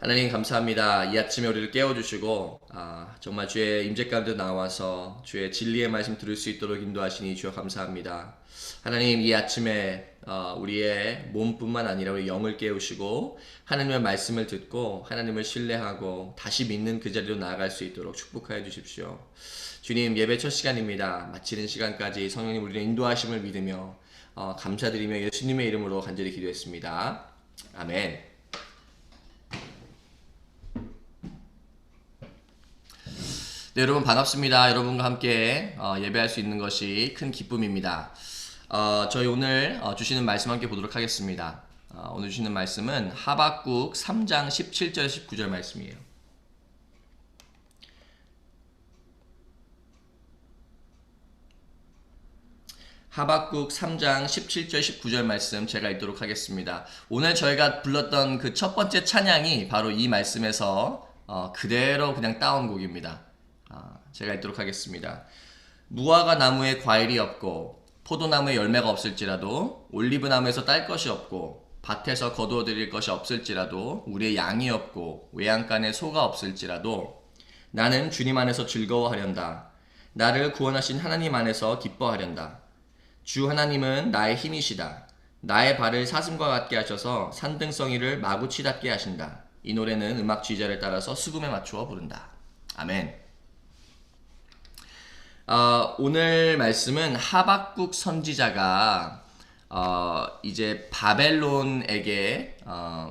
하나님 감사합니다. 이 아침에 우리를 깨워주시고 정말 주의 임재 가운데 나와서 주의 진리의 말씀 들을 수 있도록 인도하시니 주여 감사합니다. 하나님 이 아침에 우리의 몸뿐만 아니라 우리 영을 깨우시고 하나님의 말씀을 듣고 하나님을 신뢰하고 다시 믿는 그 자리로 나아갈 수 있도록 축복하여 주십시오. 주님 예배 첫 시간입니다. 마치는 시간까지 성령님 우리를 인도하심을 믿으며 감사드리며 예수님의 이름으로 간절히 기도했습니다. 아멘. 네, 여러분 반갑습니다. 여러분과 함께 예배할 수 있는 것이 큰 기쁨입니다. 저희 오늘 주시는 말씀 함께 보도록 하겠습니다. 오늘 주시는 말씀은 하박국 3장 17절 19절 말씀이에요. 하박국 3장 17절 19절 말씀 제가 읽도록 하겠습니다. 오늘 저희가 불렀던 그 첫 번째 찬양이 바로 이 말씀에서 그대로 그냥 따온 곡입니다. 제가 읽도록 하겠습니다. 무화과 나무에 과일이 없고 포도나무에 열매가 없을지라도 올리브나무에서 딸 것이 없고 밭에서 거두어 드릴 것이 없을지라도 우리의 양이 없고 외양간에 소가 없을지라도 나는 주님 안에서 즐거워하련다. 나를 구원하신 하나님 안에서 기뻐하련다. 주 하나님은 나의 힘이시다. 나의 발을 사슴과 같게 하셔서 산등성이를 마구치닫게 하신다. 이 노래는 음악 지휘자를 따라서 수금에 맞추어 부른다. 아멘. 오늘 말씀은 하박국 선지자가 이제 바벨론에게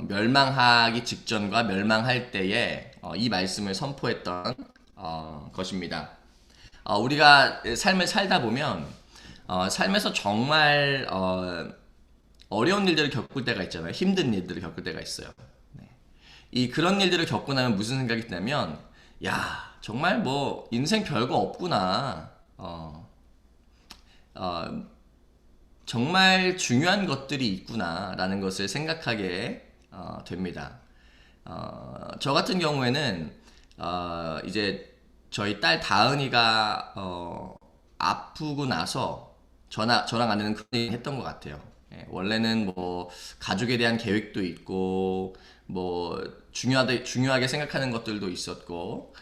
멸망하기 직전과 멸망할 때에 이 말씀을 선포했던 것입니다. 우리가 삶을 살다 보면 삶에서 정말 어려운 일들을 겪을 때가 있잖아요. 힘든 일들을 겪을 때가 있어요. 이 그런 일들을 겪고 나면 무슨 생각이 드냐면 야 정말 뭐 인생 별거 없구나. 정말 중요한 것들이 있구나라는 것을 생각하게 됩니다. 저 같은 경우에는 이제 저희 딸 다은이가 아프고 나서 저랑 아내는 그런 얘기 했던 것 같아요. 원래는 뭐 가족에 대한 계획도 있고 뭐 중요하게 생각하는 것들도 있었고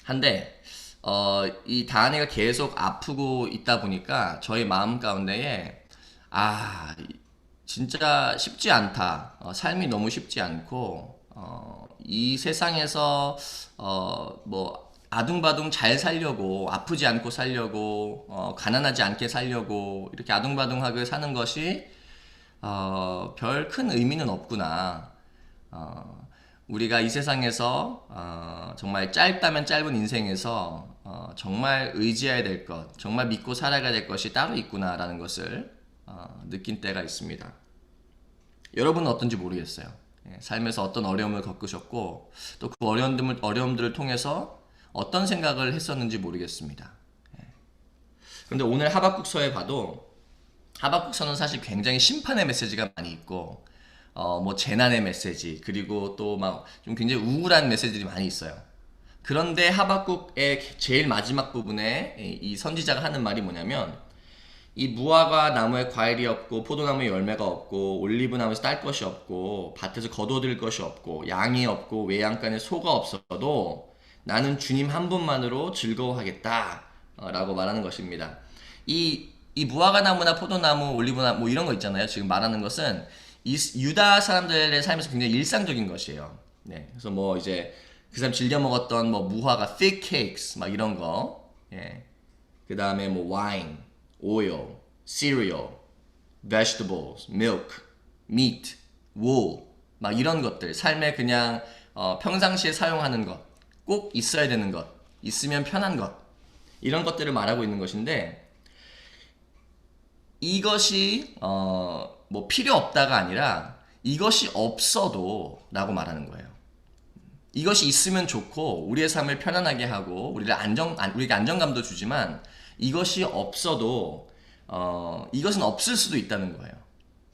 한데 이 다은이가 계속 아프고 있다 보니까 저희 마음 가운데에 진짜 쉽지 않다. 삶이 너무 쉽지 않고 이 세상에서 뭐 아둥바둥 잘 살려고 아프지 않고 살려고 가난하지 않게 살려고 이렇게 아둥바둥하게 사는 것이 별 큰 의미는 없구나. 우리가 이 세상에서 정말 짧다면 짧은 인생에서 정말 의지해야 될 것, 정말 믿고 살아가야 될 것이 따로 있구나라는 것을 느낀 때가 있습니다. 여러분은 어떤지 모르겠어요. 삶에서 어떤 어려움을 겪으셨고 또 그 어려움들을 통해서 어떤 생각을 했었는지 모르겠습니다. 그런데 오늘 하박국서에 봐도 하박국서는 사실 굉장히 심판의 메시지가 많이 있고 뭐 재난의 메시지 그리고 또 막 좀 굉장히 우울한 메시지들이 많이 있어요. 그런데 하박국의 제일 마지막 부분에 이 선지자가 하는 말이 뭐냐면 이 무화과 나무에 과일이 없고 포도나무에 열매가 없고 올리브 나무에서 딸 것이 없고 밭에서 거둬들 것이 없고 양이 없고 외양간에 소가 없어도 나는 주님 한 분만으로 즐거워하겠다 라고 말하는 것입니다. 이 무화과 나무나 포도나무 올리브나무 뭐 이런 거 있잖아요. 지금 말하는 것은 이 유다 사람들의 삶에서 굉장히 일상적인 것이에요. 네, 그래서 뭐 이제 그 사람 즐겨 먹었던 뭐 무화과 thick cakes 막 이런 거, 그 다음에 뭐 wine, oil, cereal, vegetables, milk, meat, wool 막 이런 것들 삶에 그냥 평상시에 사용하는 것, 꼭 있어야 되는 것, 있으면 편한 것 이런 것들을 말하고 있는 것인데 이것이 뭐 필요 없다가 아니라 이것이 없어도 라고 말하는 거예요. 이것이 있으면 좋고 우리의 삶을 편안하게 하고 우리가 안정감도 주지만 이것이 없어도 이것은 없을 수도 있다는 거예요.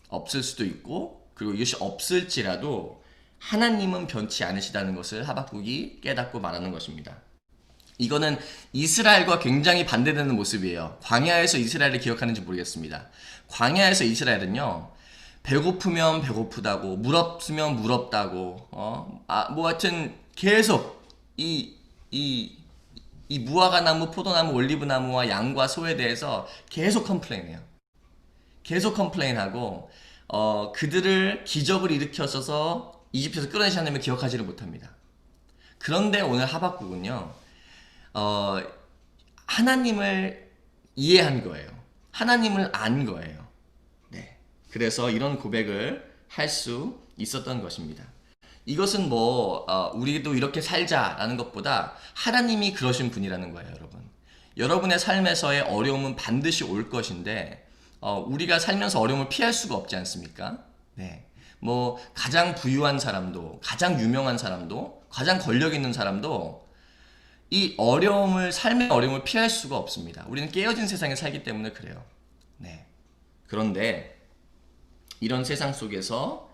없을 수도 있고 그리고 이것이 없을지라도 하나님은 변치 않으시다는 것을 하박국이 깨닫고 말하는 것입니다. 이거는 이스라엘과 굉장히 반대되는 모습이에요. 광야에서 이스라엘을 기억하는지 모르겠습니다. 광야에서 이스라엘은요, 배고프면 배고프다고, 물 없으면 물 없다고, 뭐 하여튼 계속 이 무화과 나무, 포도나무, 올리브 나무와 양과 소에 대해서 계속 컴플레인해요. 계속 컴플레인하고, 그들을 기적을 일으켜서서 이집트에서 끌어내신 하나님을 기억하지를 못합니다. 그런데 오늘 하박국은요, 하나님을 이해한 거예요. 하나님을 안 거예요. 네. 그래서 이런 고백을 할 수 있었던 것입니다. 이것은 우리도 이렇게 살자라는 것보다 하나님이 그러신 분이라는 거예요, 여러분. 여러분의 삶에서의 어려움은 반드시 올 것인데, 우리가 살면서 어려움을 피할 수가 없지 않습니까? 네. 가장 부유한 사람도, 가장 유명한 사람도, 가장 권력 있는 사람도 이 삶의 어려움을 피할 수가 없습니다. 우리는 깨어진 세상에 살기 때문에 그래요. 네. 그런데 이런 세상 속에서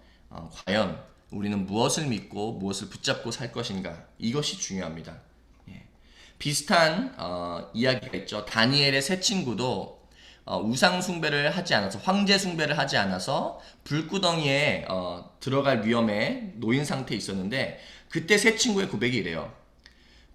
과연 우리는 무엇을 믿고 무엇을 붙잡고 살 것인가? 이것이 중요합니다. 예. 비슷한 이야기가 있죠. 다니엘의 세 친구도 우상 숭배를 하지 않아서, 황제 숭배를 하지 않아서 불구덩이에 들어갈 위험에 놓인 상태에 있었는데, 그때 세 친구의 고백이 이래요.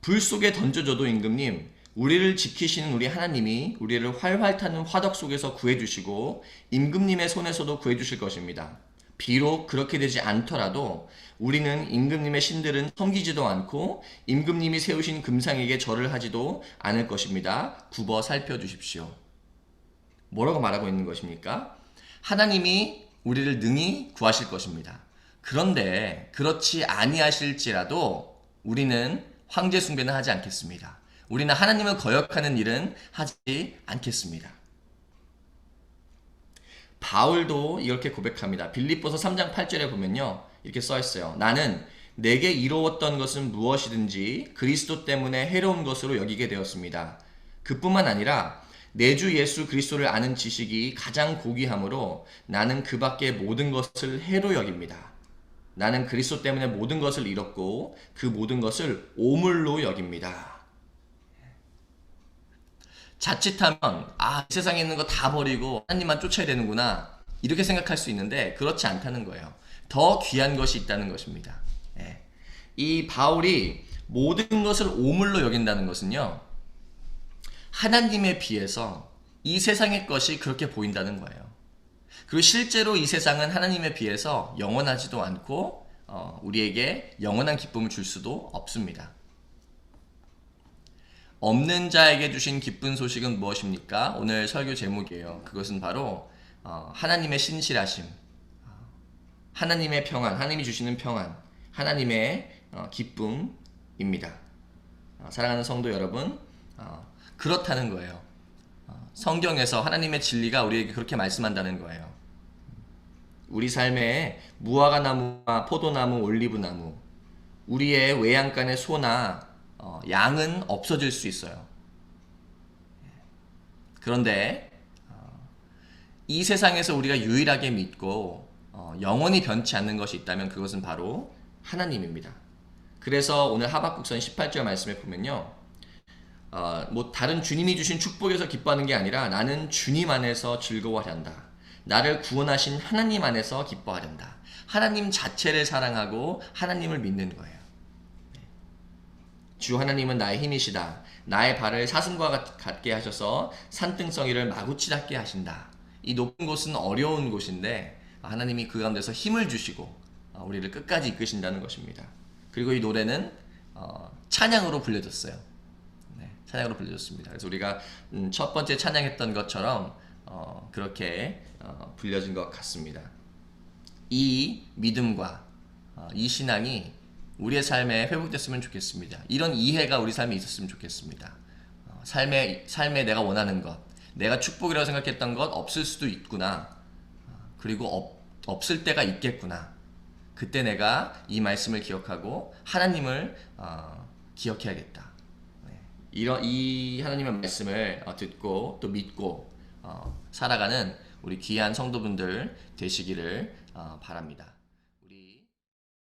불 속에 던져줘도 임금님, 우리를 지키시는 우리 하나님이 우리를 활활 타는 화덕 속에서 구해주시고 임금님의 손에서도 구해주실 것입니다. 비록 그렇게 되지 않더라도 우리는 임금님의 신들은 섬기지도 않고 임금님이 세우신 금상에게 절을 하지도 않을 것입니다. 굽어 살펴주십시오. 뭐라고 말하고 있는 것입니까? 하나님이 우리를 능히 구하실 것입니다. 그런데 그렇지 아니하실지라도 우리는 황제 숭배는 하지 않겠습니다. 우리는 하나님을 거역하는 일은 하지 않겠습니다. 바울도 이렇게 고백합니다. 빌립보서 3장 8절에 보면요, 이렇게 써 있어요. 나는 내게 이루었던 것은 무엇이든지 그리스도 때문에 해로운 것으로 여기게 되었습니다. 그뿐만 아니라 내 주 예수 그리스도를 아는 지식이 가장 고귀하므로 나는 그 밖의 모든 것을 해로 여깁니다. 나는 그리스도 때문에 모든 것을 잃었고 그 모든 것을 오물로 여깁니다. 자칫하면 이 세상에 있는 거 다 버리고 하나님만 쫓아야 되는구나, 이렇게 생각할 수 있는데 그렇지 않다는 거예요. 더 귀한 것이 있다는 것입니다. 예. 이 바울이 모든 것을 오물로 여긴다는 것은요, 하나님에 비해서 이 세상의 것이 그렇게 보인다는 거예요. 그리고 실제로 이 세상은 하나님에 비해서 영원하지도 않고 우리에게 영원한 기쁨을 줄 수도 없습니다. 없는 자에게 주신 기쁜 소식은 무엇입니까? 오늘 설교 제목이에요. 그것은 바로 하나님의 신실하심, 하나님의 평안, 하나님이 주시는 평안, 하나님의 기쁨입니다. 사랑하는 성도 여러분, 그렇다는 거예요. 성경에서 하나님의 진리가 우리에게 그렇게 말씀한다는 거예요. 우리 삶에 무화과 나무와 포도나무, 올리브나무, 우리의 외양간의 소나 양은 없어질 수 있어요. 그런데 이 세상에서 우리가 유일하게 믿고 영원히 변치 않는 것이 있다면 그것은 바로 하나님입니다. 그래서 오늘 하박국선 18절 말씀에 보면요, 다른 주님이 주신 축복에서 기뻐하는 게 아니라 나는 주님 안에서 즐거워한다. 나를 구원하신 하나님 안에서 기뻐하련다. 하나님 자체를 사랑하고 하나님을 믿는 거예요. 주 하나님은 나의 힘이시다. 나의 발을 사슴과 같게 하셔서 산등성이를 마구치 닿게 하신다. 이 높은 곳은 어려운 곳인데 하나님이 그 가운데서 힘을 주시고 우리를 끝까지 이끄신다는 것입니다. 그리고 이 노래는 찬양으로 불려졌어요. 네, 찬양으로 불려졌습니다. 그래서 우리가 첫 번째 찬양했던 것처럼 그렇게 불려진 것 같습니다. 이 믿음과 이 신앙이 우리의 삶에 회복됐으면 좋겠습니다. 이런 이해가 우리 삶에 있었으면 좋겠습니다. 삶에 내가 원하는 것, 내가 축복이라고 생각했던 것 없을 수도 있구나. 그리고 없을 때가 있겠구나. 그때 내가 이 말씀을 기억하고 하나님을 기억해야겠다. 이 하나님의 말씀을 듣고 또 믿고 살아가는 우리 귀한 성도분들 되시기를 바랍니다.